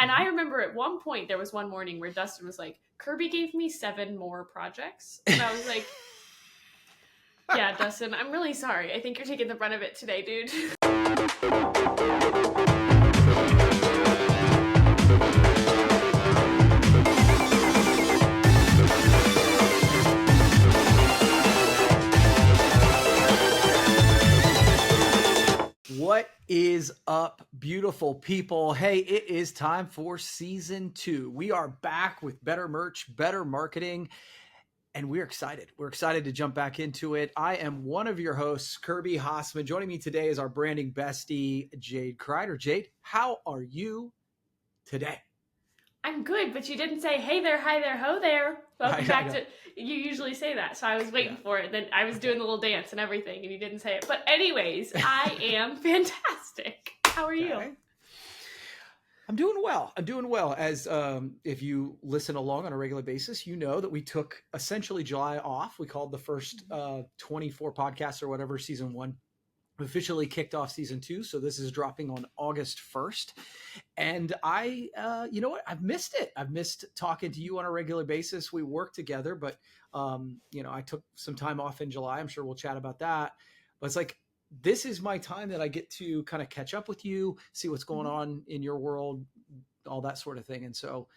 And I remember at one point, there was one morning where Dustin was like, Kirby gave me 7 more projects. And I was like, yeah, Dustin, I'm really sorry. I think you're taking the brunt of it today, dude. What is up, beautiful people? Hey, it is time for season 2. We are back with better merch, better marketing, and we're excited. We're excited to jump back into it. I am one of your hosts, Kirby Hasseman. Joining me today is our branding bestie, Jade Kreider. Jade, how are you today? I'm good, but you didn't say, hey there, hi there, ho there. Welcome back to, you usually say that, so I was waiting for it. Then I was doing the little dance and everything, and you didn't say it. But anyways, I am fantastic. How are you? I'm doing well. As if you listen along on a regular basis, you know that we took essentially July off. We called the first 24 podcasts or whatever, season 1. We officially kicked off season 2. So this is dropping on August 1st. And you know what? I've missed it. I've missed talking to you on a regular basis. We work together, but I took some time off in July. I'm sure we'll chat about that. But it's like, this is my time that I get to kind of catch up with you, see what's going on in your world, all that sort of thing. And so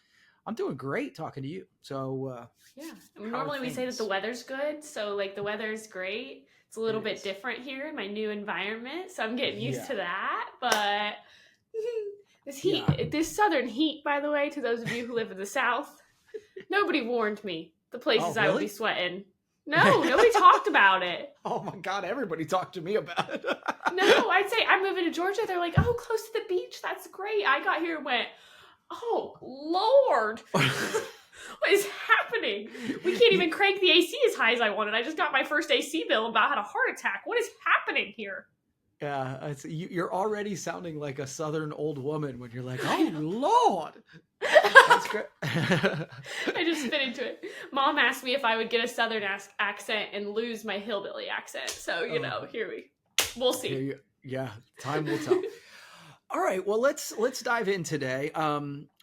I'm doing great talking to you. So yeah, normally we say that the weather's good. So like the weather's great. It's a little bit different here in my new environment. So I'm getting used to that. But this heat, this southern heat, by the way, to those of you who live in the South, nobody warned me the places I would be sweating. No, nobody talked about it. Oh my God, everybody talked to me about it. No, I'd say I'm moving to Georgia. They're like, oh, close to the beach. That's great. I got here and went, oh, Lord. What is happening? We can't even crank the AC as high as I wanted. I just got my first AC bill and about had a heart attack. What is happening here? Yeah, you're already sounding like a Southern old woman when you're like, oh, Lord. That's great. I just spit into it. Mom asked me if I would get a Southern accent and lose my hillbilly accent. So, we'll see. Yeah, time will tell. All right, well, let's dive in today.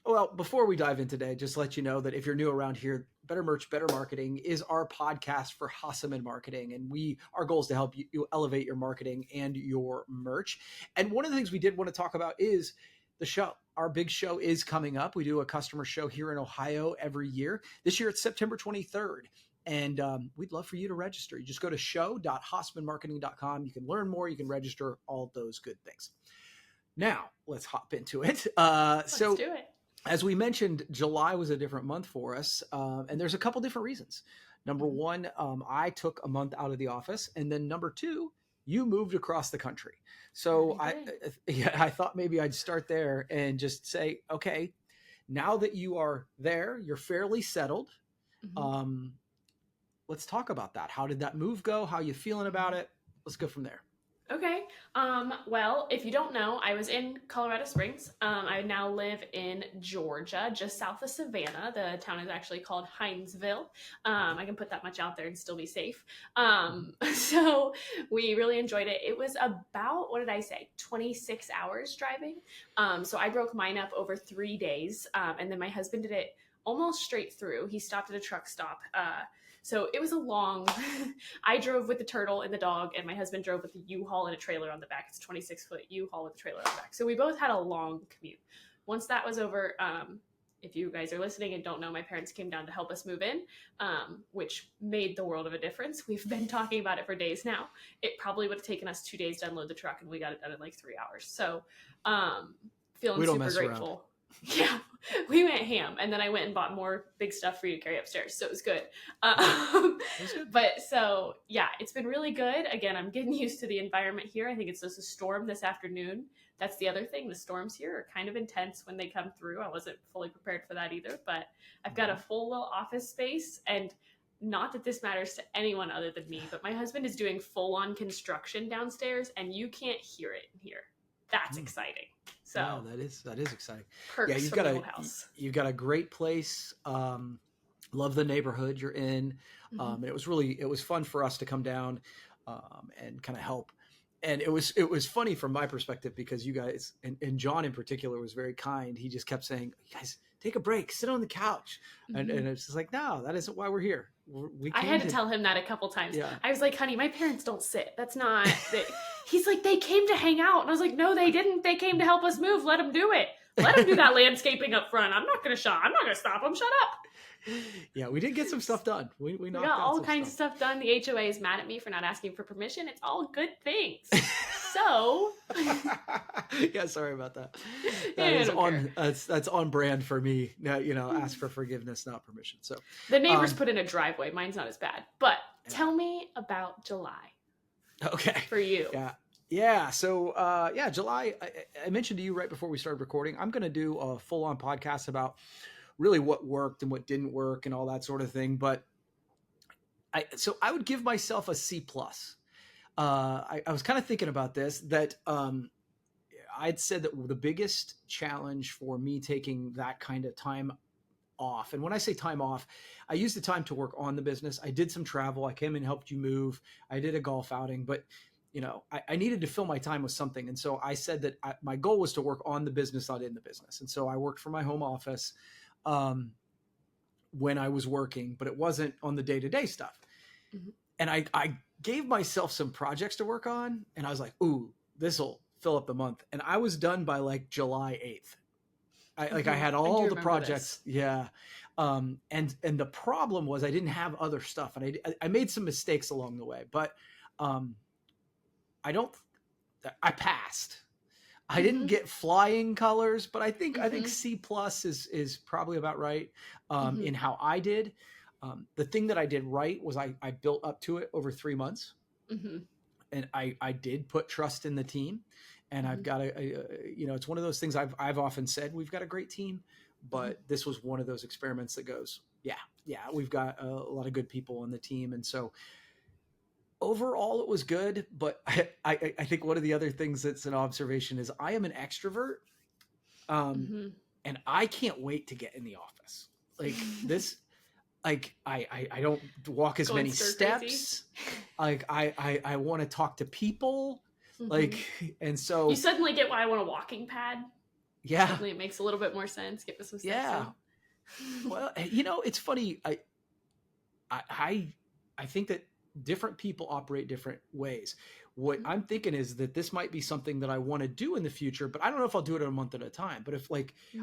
Well, before we dive in today, just let you know that if you're new around here, Better Merch, Better Marketing is our podcast for Hasseman marketing. And our goal is to help you elevate your marketing and your merch. And one of the things we did want to talk about is the show. Our big show is coming up. We do a customer show here in Ohio every year. This year it's September 23rd. And we'd love for you to register. You just go to show.hassemanmarketing.com. You can learn more. You can register, all those good things. Now, let's hop into it. Let's do it. As we mentioned, July was a different month for us, and there's a couple different reasons. Number one, I took a month out of the office, and then number two, you moved across the country. So I thought maybe I'd start there and just say, okay, now that you are there, you're fairly settled. Mm-hmm. Let's talk about that. How did that move go? How are you feeling about it? Let's go from there. Okay. Well, if you don't know, I was in Colorado Springs. I now live in Georgia, just south of Savannah. The town is actually called Hinesville. I can put that much out there and still be safe. So we really enjoyed it. It was about, 26 hours driving. So I broke mine up over 3 days. And then my husband did it almost straight through. He stopped at a truck stop. So it was a long, I drove with the turtle and the dog, and my husband drove with the U-Haul and a trailer on the back. It's a 26-foot U-Haul with a trailer on the back. So we both had a long commute. Once that was over, if you guys are listening and don't know, my parents came down to help us move in, which made the world of a difference. We've been talking about it for days now. It probably would have taken us 2 days to unload the truck, and we got it done in like 3 hours. So feeling super grateful. Around. Yeah, we went ham, and then I went and bought more big stuff for you to carry upstairs, so it was good. But so yeah, it's been really good. Again, I'm getting used to the environment here. I think it's just a storm this afternoon. That's the other thing. The storms here are kind of intense when they come through. I wasn't fully prepared for that either, but I've got a full little office space, and not that this matters to anyone other than me, but my husband is doing full-on construction downstairs, and you can't hear it in here. That's exciting. So wow, that is exciting. Yeah, you've got a great place. Love the neighborhood you're in. And it was fun for us to come down and kind of help. and it was funny from my perspective because you guys and John in particular was very kind. He just kept saying, "You guys take a break, sit on the couch," and it's just like, no, that isn't why we're here. We I came had to tell him that a couple times. Yeah. I was like, honey, my parents don't sit. That's not. He's like, they came to hang out, and I was like, no, they didn't. They came to help us move. Let them do it. Let them do that landscaping up front. I'm not gonna stop them. Shut up. Yeah, we did get some stuff done. We knocked got out all some kinds of stuff done. The HOA is mad at me for not asking for permission. It's all good things. So yeah, sorry about that. That is on that's on brand for me. Ask for forgiveness, not permission. So the neighbors put in a driveway. Mine's not as bad. But tell me about July. Okay. For you. Yeah. So July. I mentioned to you right before we started recording, I'm going to do a full-on podcast about really what worked and what didn't work and all that sort of thing. But I would give myself a C+. I was kind of thinking about this, that I'd said that the biggest challenge for me taking that kind of time off, and when I say time off, I used the time to work on the business. I did some travel. I came and helped you move. I did a golf outing, but I needed to fill my time with something. And so I said that my goal was to work on the business, not in the business. And so I worked from my home office when I was working, but it wasn't on the day-to-day stuff. Mm-hmm. And I gave myself some projects to work on, and I was like, ooh, this will fill up the month. And I was done by like July 8th. I had all the projects. This. Yeah. And the problem was I didn't have other stuff, and I made some mistakes along the way, but I passed. I didn't get flying colors, but I think C+ is probably about right in how I did. The thing that I did right was I built up to it over 3 months, and I did put trust in the team. And I've got it's one of those things I've often said, we've got a great team, but this was one of those experiments that goes, yeah, we've got a lot of good people on the team. And so overall it was good, but I think one of the other things that's an observation is I am an extrovert. And I can't wait to get in the office. Like this, like I don't walk as many steps. Like I want to talk to people. Like, and so you suddenly get why I want a walking pad. Yeah. Suddenly it makes a little bit more sense. Get some steps in. Well, it's funny. I think that different people operate different ways. What I'm thinking is that this might be something that I want to do in the future, but I don't know if I'll do it a month at a time. But if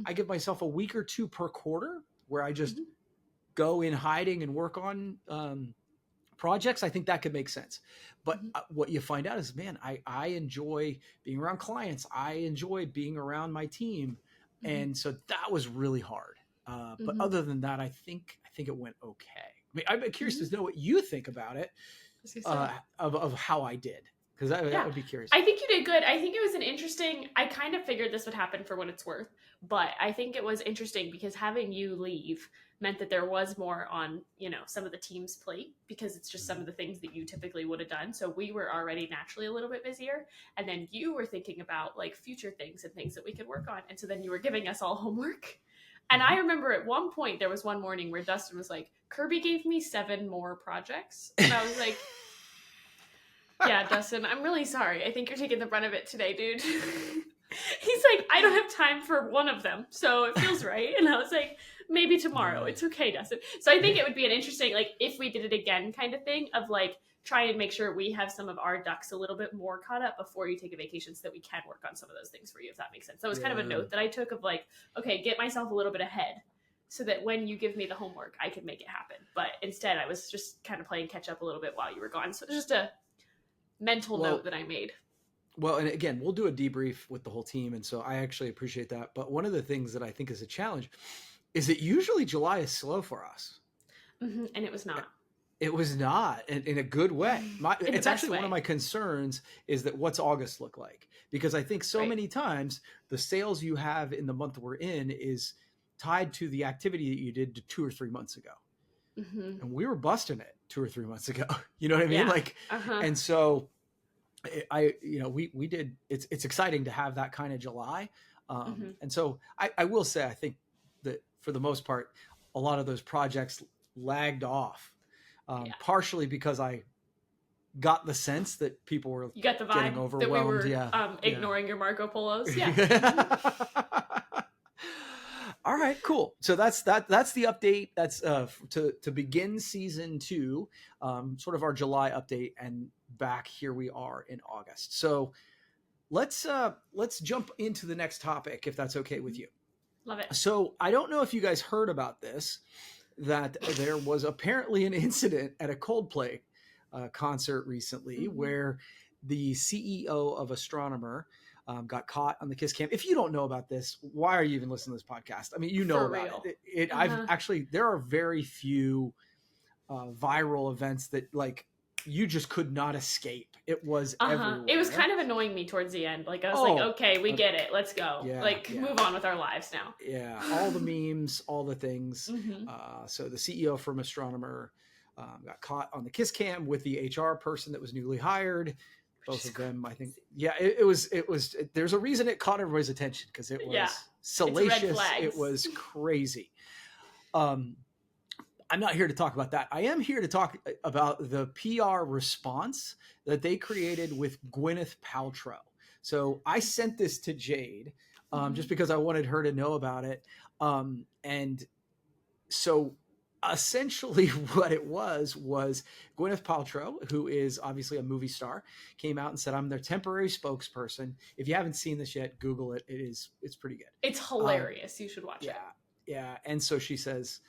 I give myself a week or two per quarter where I just go in hiding and work on projects, I think that could make sense. But what you find out is, man, I enjoy being around clients. I enjoy being around my team. And so that was really hard. But other than that, I think it went okay. I mean, I'm curious to know what you think about it, of how I did. Because that would be curious. I think you did good. I think it was I kind of figured this would happen for what it's worth, but I think it was interesting because having you leave meant that there was more on, some of the team's plate, because it's just some of the things that you typically would have done. So we were already naturally a little bit busier. And then you were thinking about like future things and things that we could work on. And so then you were giving us all homework. And I remember at one point, there was one morning where Dustin was like, Kirby gave me 7 more projects. And I was like, yeah, Dustin, I'm really sorry. I think you're taking the brunt of it today, dude. He's like, I don't have time for one of them, so it feels right. And I was like, maybe tomorrow. It's okay, Dustin. So I think it would be an interesting, like, if we did it again kind of thing of like, try and make sure we have some of our ducks a little bit more caught up before you take a vacation so that we can work on some of those things for you, if that makes sense. That was kind of a note that I took of like, okay, get myself a little bit ahead so that when you give me the homework, I can make it happen. But instead, I was just kind of playing catch up a little bit while you were gone. So it's just a mental note that I made. Well, and again, we'll do a debrief with the whole team. And so I actually appreciate that. But one of the things that I think is a challenge is that usually July is slow for us. And it was not. It was not in a good way. It's actually one of my concerns is that what's August look like? Because I think so many times the sales you have in the month we're in is tied to the activity that you did 2 or 3 months ago. And we were busting it 2 or 3 months ago. You know what I mean? And so we did, it's exciting to have that kind of July. And so I will say, I think that for the most part, a lot of those projects lagged off. Partially because I got the sense that people were You got the getting vibe overwhelmed. that we were Yeah. ignoring your Marco Polos. Yeah. All right, cool. So that's the update. That's to begin season 2, sort of our July update, and back here we are in August. So let's jump into the next topic if that's okay with you. Love it. So I don't know if you guys heard about this, that there was apparently an incident at a Coldplay concert recently where the CEO of Astronomer got caught on the kiss cam. If you don't know about this, why are you even listening to this podcast? I mean, you know For about real. it. I've actually, there are very few viral events that like you just could not escape. It was everywhere. It was kind of annoying me towards the end. Like I was like, okay, we get it. Let's go. Move on with our lives now. Yeah, all the memes, all the things. So the CEO from Astronomer got caught on the kiss cam with the HR person that was newly hired. Both of them, I think. Yeah, it was. There's a reason it caught everybody's attention, because it was salacious. It was crazy. I'm not here to talk about that. I am here to talk about the PR response that they created with Gwyneth Paltrow. So I sent this to Jade just because I wanted her to know about it. And so essentially what it was Gwyneth Paltrow, who is obviously a movie star, came out and said, I'm their temporary spokesperson. If you haven't seen this yet, Google it. It's pretty good. It's hilarious. You should watch it. Yeah. And so she says,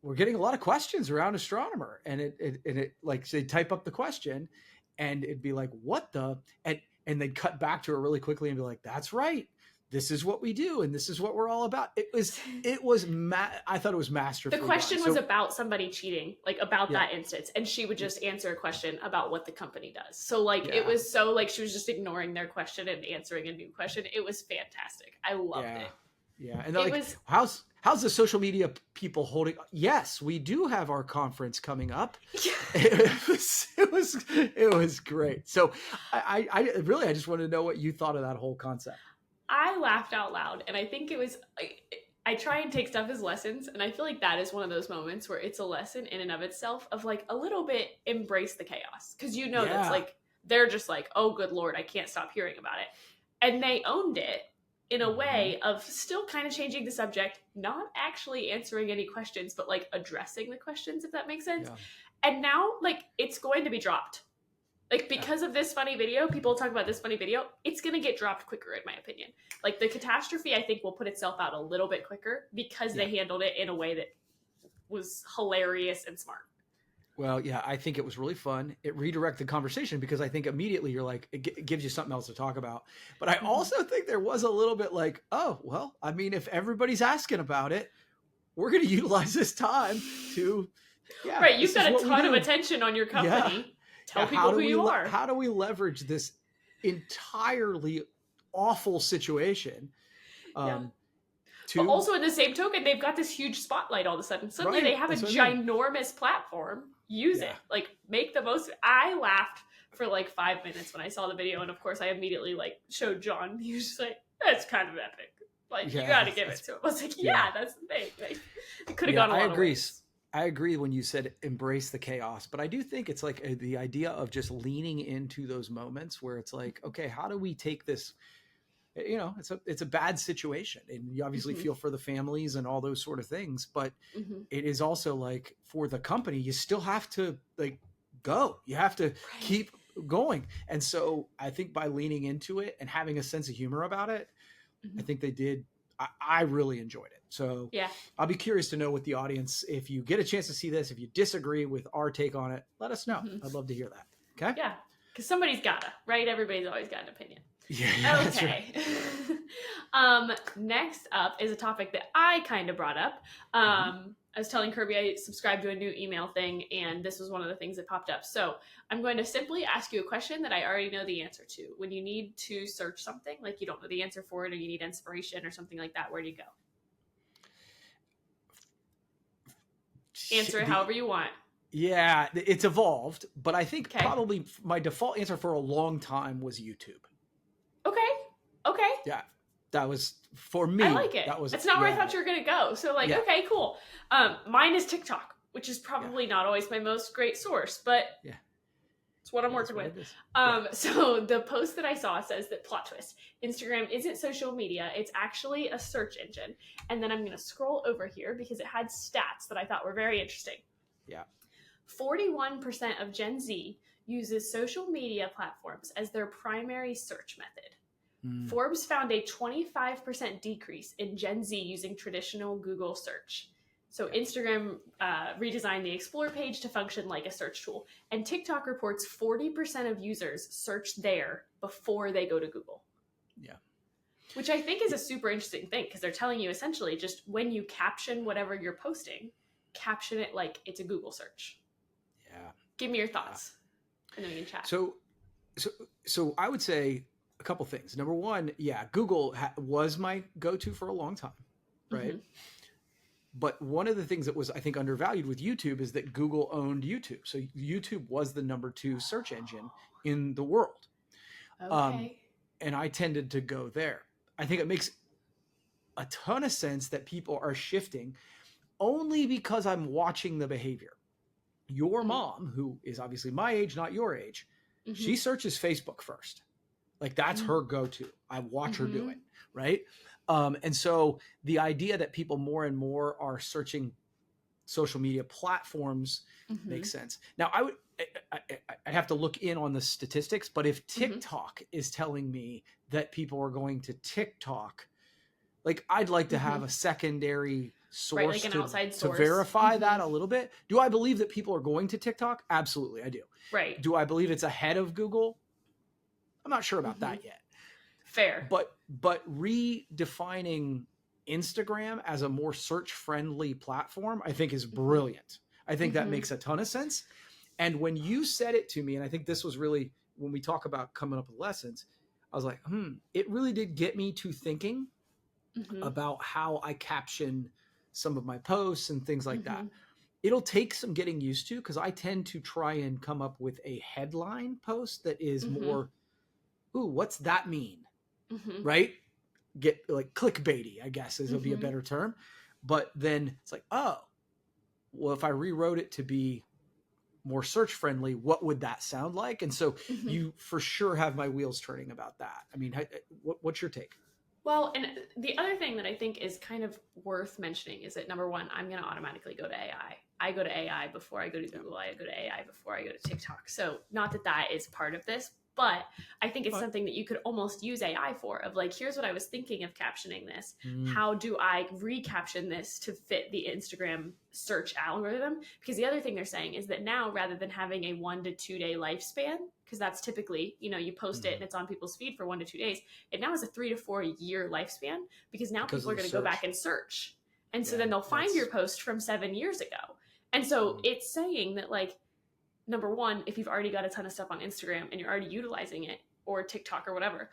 we're getting a lot of questions around Astronomer, and it like they type up the question and it'd be like, what the, and they'd cut back to her really quickly and be like, that's right. This is what we do. And this is what we're all about. I thought it was masterful. The question was about somebody cheating, like about that instance. And she would just answer a question about what the company does. So like, it was so like, she was just ignoring their question and answering a new question. It was fantastic. I loved it. Yeah. And like, how's the social media people holding? Yes, we do have our conference coming up. It was great. So I really just wanted to know what you thought of that whole concept. I laughed out loud, and I think it was, I try and take stuff as lessons, and I feel like that is one of those moments where it's a lesson in and of itself of like a little bit embrace the chaos. Because that's like, they're just like, oh, good Lord, I can't stop hearing about it. And they owned it in a way of still kind of changing the subject, not actually answering any questions, but like addressing the questions, if that makes sense. Yeah. And now, like, it's going to be dropped. Like, because of this funny video, people talk about this funny video, it's going to get dropped quicker, in my opinion. Like, the catastrophe, I think, will put itself out a little bit quicker because they handled it in a way that was hilarious and smart. Well, yeah, I think it was really fun. It redirected the conversation because I think immediately you're like, it gives you something else to talk about. But I also think there was a little bit like, oh, well, I mean, if everybody's asking about it, we're going to utilize this time to, right. You've got a ton of attention on your company. Yeah. Tell people who you are. How do we leverage this entirely awful situation? But also in the same token, they've got this huge spotlight all of a sudden. Suddenly they have a ginormous platform. Use it. Like, make the most. I laughed for like 5 minutes when I saw the video. And of course I immediately like showed John. He was just like, that's kind of epic. Like, you got to give it to him. I was like, that's the thing. Like, it could have gone a lot of ways. I agree when you said embrace the chaos, but I do think it's like the idea of just leaning into those moments where it's like, okay, how do we take this? It's a bad situation, and you obviously feel for the families and all those sort of things, but it is also like for the company, you still have to like go. You have to keep going. And so I think by leaning into it and having a sense of humor about it, I think they did. I really enjoyed it. So I'll be curious to know with the audience, if you get a chance to see this, if you disagree with our take on it, let us know. I'd love to hear that. Okay. Yeah. Because somebody's gotta, right? Everybody's always got an opinion. Yeah. Okay. Right. Next up is a topic that I kind of brought up. I was telling Kirby I subscribed to a new email thing, and this was one of the things that popped up. So I'm going to simply ask you a question that I already know the answer to. When you need to search something, like you don't know the answer for it, or you need inspiration or something like that, where do you go? Answer it however you want. Yeah, it's evolved, but I think probably my default answer for a long time was YouTube. Okay. Yeah, that was for me. I like it. That's not where I thought you were going to go. So like, okay, cool. Mine is TikTok, which is probably not always my most great source, but It's what I'm working with. So the post that I saw says that, plot twist, Instagram isn't social media. It's actually a search engine. And then I'm going to scroll over here because it had stats that I thought were very interesting. Yeah. 41% of Gen Z uses social media platforms as their primary search method. Forbes found a 25% decrease in Gen Z using traditional Google search. So Instagram redesigned the Explore page to function like a search tool. And TikTok reports 40% of users search there before they go to Google. Yeah. Which I think is a super interesting thing, because they're telling you essentially just when you caption whatever you're posting, caption it like it's a Google search. Yeah. Give me your thoughts. And then we can chat. So I would say a couple things. Number one, yeah, Google was my go-to for a long time, right? But one of the things that was, I think, undervalued with YouTube is that Google owned YouTube. So YouTube was the number 2 search engine in the world. Okay. And I tended to go there. I think it makes a ton of sense that people are shifting only because I'm watching the behavior. Your mom, who is obviously my age, not your age, she searches Facebook first. Like that's her go-to. I watch her do it, right? And so the idea that people more and more are searching social media platforms makes sense. Now, I have to look in on the statistics, but if TikTok is telling me that people are going to TikTok, like I'd like to have a secondary source, right, like an outside source to verify that a little bit. Do I believe that people are going to TikTok? Absolutely, I do. Right. Do I believe it's ahead of Google? I'm not sure about that yet. Fair. But redefining Instagram as a more search-friendly platform, I think is brilliant. I think that makes a ton of sense. And when you said it to me, and I think this was really, when we talk about coming up with lessons, I was like, it really did get me to thinking about how I caption some of my posts and things like that. It'll take some getting used to, because I tend to try and come up with a headline post that is more, ooh, what's that mean? Right? Get like clickbaity, I guess is would be a better term. But then it's like, oh, well, if I rewrote it to be more search friendly, what would that sound like? And so you for sure have my wheels turning about that. I mean, what's your take? Well, and the other thing that I think is kind of worth mentioning is that, number one, I'm going to automatically go to AI. I go to AI before I go to Google. I go to AI before I go to TikTok. So not that that is part of this, but I think it's something that you could almost use AI for, of like, here's what I was thinking of captioning this. How do I recaption this to fit the Instagram search algorithm? Because the other thing they're saying is that now, rather than having a 1 to 2 day lifespan, because that's typically, you post it and it's on people's feed for 1 to 2 days, it now has a 3 to 4 year lifespan, because now people are going to go back and search. And so then they'll find your post from 7 years ago. And so it's saying that, like, number one, if you've already got a ton of stuff on Instagram and you're already utilizing it, or TikTok or whatever,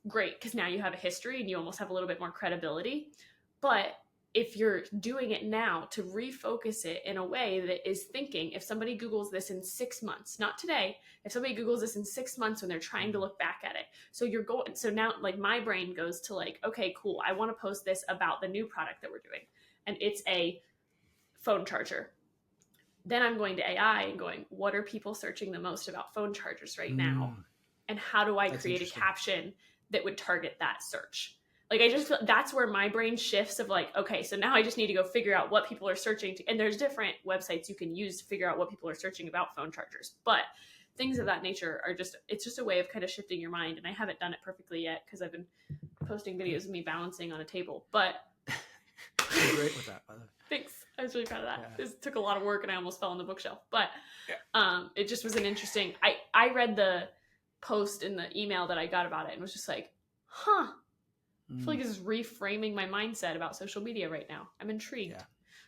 great, because now you have a history and you almost have a little bit more credibility. But if you're doing it now to refocus it in a way that is thinking, if somebody Googles this in 6 months, not today, if somebody Googles this in 6 months when they're trying to look back at it, so now, like, my brain goes to, like, okay, cool, I want to post this about the new product that we're doing, and it's a phone charger. Then I'm going to AI and going, what are people searching the most about phone chargers right now? And how do I create a caption that would target that search? Like, I just feel that's where my brain shifts of like, okay, so now I just need to go figure out what people are searching and there's different websites you can use to figure out what people are searching about phone chargers. But things of that nature are it's just a way of kind of shifting your mind. And I haven't done it perfectly yet, because I've been posting videos of me balancing on a table, but you're great with that, by the way. Thanks. I was really proud of that. Yeah. This took a lot of work and I almost fell on the bookshelf, but it just was an interesting, I read the post in the email that I got about it and was just like, I feel like this is reframing my mindset about social media right now. I'm intrigued. Yeah.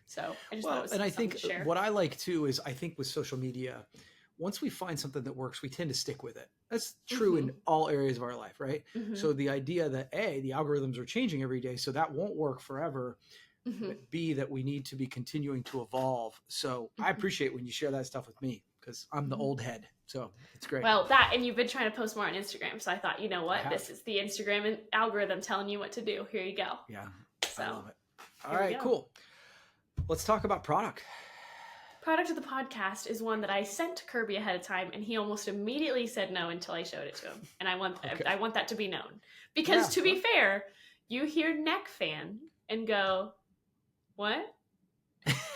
So I just thought it was, and I think what I like too is, I think with social media, once we find something that works, we tend to stick with it. That's true in all areas of our life, right? So the idea that the algorithms are changing every day, so that won't work forever. But B, that we need to be continuing to evolve. So I appreciate when you share that stuff with me, because I'm the old head. So it's great. Well, and you've been trying to post more on Instagram. So I thought, you know what? This is the Instagram algorithm telling you what to do. Here you go. Yeah. So, I love it. All right, cool. Let's talk about product. Product of the podcast is one that I sent to Kirby ahead of time, and he almost immediately said no until I showed it to him. And I want that to be known. Because to be fair, you hear neck fan and go, what?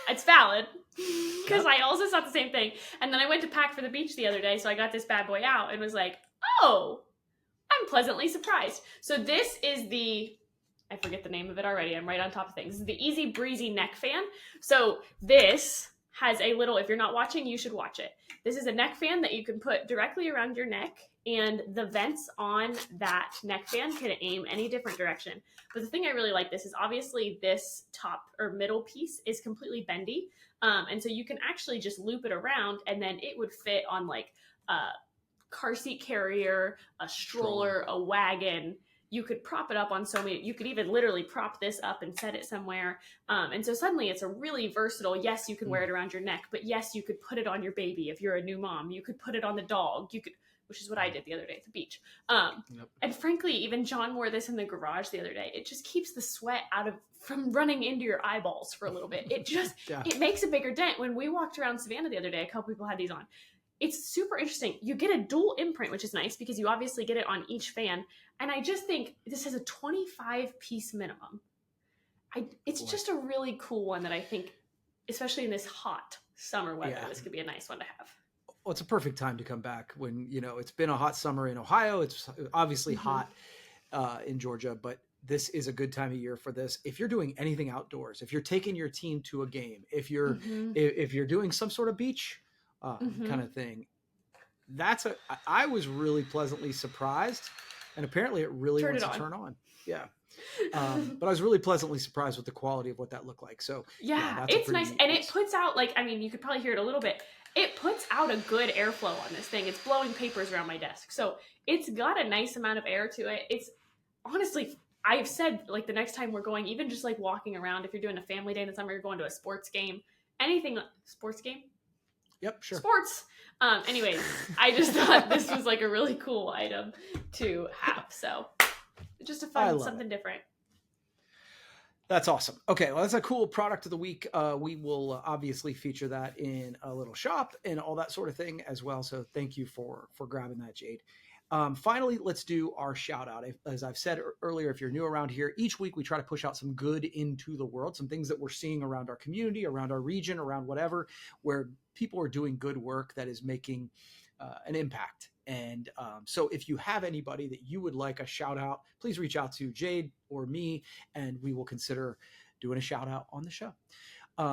It's valid. Because I also thought the same thing. And then I went to pack for the beach the other day, so I got this bad boy out and was like, oh, I'm pleasantly surprised. So this is I forget the name of it already. I'm right on top of things. This is the Easy Breezy neck fan. So this has a little, if you're not watching, you should watch it. This is a neck fan that you can put directly around your neck, and the vents on that neck fan can aim any different direction. But the thing I really like this is obviously this top or middle piece is completely bendy. And so you can actually just loop it around, and then it would fit on like a car seat carrier, a stroller, a wagon. You could prop it up on so many, you could even literally prop this up and set it somewhere. And so suddenly it's a really versatile, yes, you can wear it around your neck, but yes, you could put it on your baby if you're a new mom. You could put it on the dog. You could, which is what I did the other day at the beach. And frankly, even John wore this in the garage the other day. It just keeps the sweat from running into your eyeballs for a little bit. It just, it makes a bigger dent. When we walked around Savannah the other day, a couple people had these on. It's super interesting. You get a dual imprint, which is nice because you obviously get it on each fan. And I just think this has a 25-piece minimum. It's just a really cool one that I think, especially in this hot summer weather, this could be a nice one to have. Well, it's a perfect time to come back when, it's been a hot summer in Ohio. It's obviously hot in Georgia, but this is a good time of year for this. If you're doing anything outdoors, if you're taking your team to a game, if you're doing some sort of beach kind of thing, I was really pleasantly surprised, and apparently it really wants to turn on. Yeah. But I was really pleasantly surprised with the quality of what that looked like. So that's it's nice. And it puts out, you could probably hear it a little bit. It puts out a good airflow on this thing. It's blowing papers around my desk. So it's got a nice amount of air to it. It's honestly, I've said the next time we're going, even just walking around, if you're doing a family day in the summer, you're going to a sports game, sports game? Yep, sure. Sports. Anyways, I just thought this was a really cool item to have. So just a fun, something different. That's awesome. Okay, well, that's a cool product of the week. We will obviously feature that in a little shop and all that sort of thing as well. So thank you for grabbing that, Jade. Finally, let's do our shout out. As I've said earlier, if you're new around here, each week we try to push out some good into the world, some things that we're seeing around our community, around our region, around whatever, where people are doing good work that is making an impact. And so if you have anybody that you would like a shout out, please reach out to Jade or me, and we will consider doing a shout out on the show.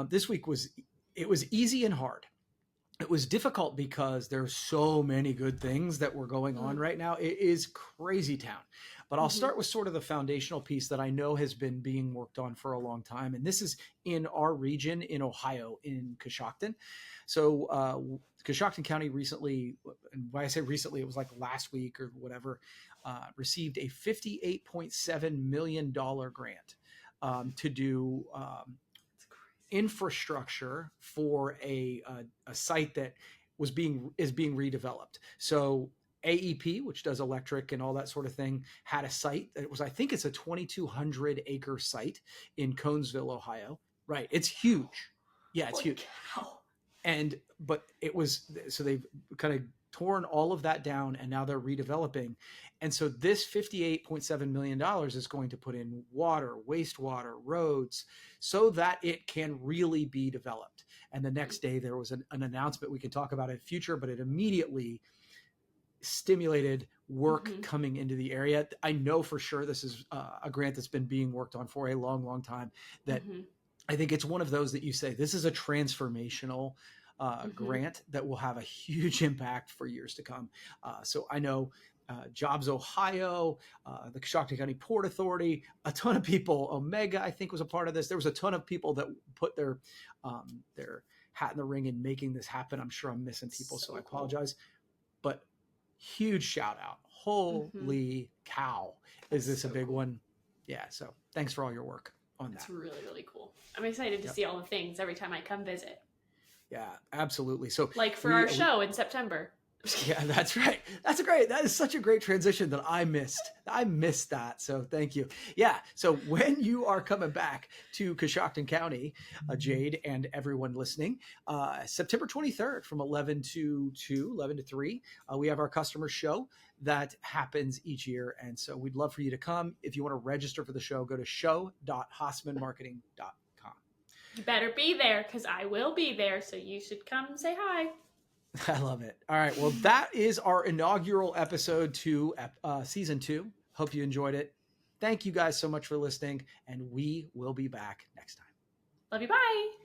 This week was easy and hard. It was difficult because there's so many good things that were going on right now. It is crazy town. But I'll start with sort of the foundational piece that I know has been being worked on for a long time. And this is in our region in Ohio, in Coshocton. So Coshocton County recently, and when I say recently, it was last week or whatever, received a $58.7 million grant to do infrastructure for a site that is being redeveloped. So AEP, which does electric and all that sort of thing, had a site that I think it's a 2,200 acre site in Conesville, Ohio. Right. It's huge. Yeah, it's huge. Cow. But it was, so they've kind of torn all of that down and now they're redeveloping. And so this $58.7 million is going to put in water, wastewater, roads, so that it can really be developed. And the next day there was an announcement we can talk about in future, but it immediately stimulated work coming into the area. I know for sure this is a grant that's been being worked on for a long, long time, that I think it's one of those that you say, this is a transformational grant that will have a huge impact for years to come. So I know Jobs Ohio, the Coshocton County Port Authority, a ton of people, Omega, I think was a part of this. There was a ton of people that put their hat in the ring in making this happen. I'm sure I'm missing people, so I apologize. But huge shout out. Holy cow. Is this a big one? Yeah. So thanks for all your work on that. It's really, really cool. I'm excited to see all the things every time I come visit. Yeah, absolutely. So for our show in September. Yeah, that's right. That is such a great transition that I missed. I missed that. So thank you. Yeah. So when you are coming back to Coshocton County, Jade and everyone listening, September 23rd from 11 to 2, 11 to 3, we have our customer show that happens each year. And so we'd love for you to come. If you want to register for the show, go to show.hassemanmarketing.com. You better be there because I will be there. So you should come say hi. I love it. All right. Well, that is our inaugural episode to season 2. Hope you enjoyed it. Thank you guys so much for listening, and we will be back next time. Love you. Bye.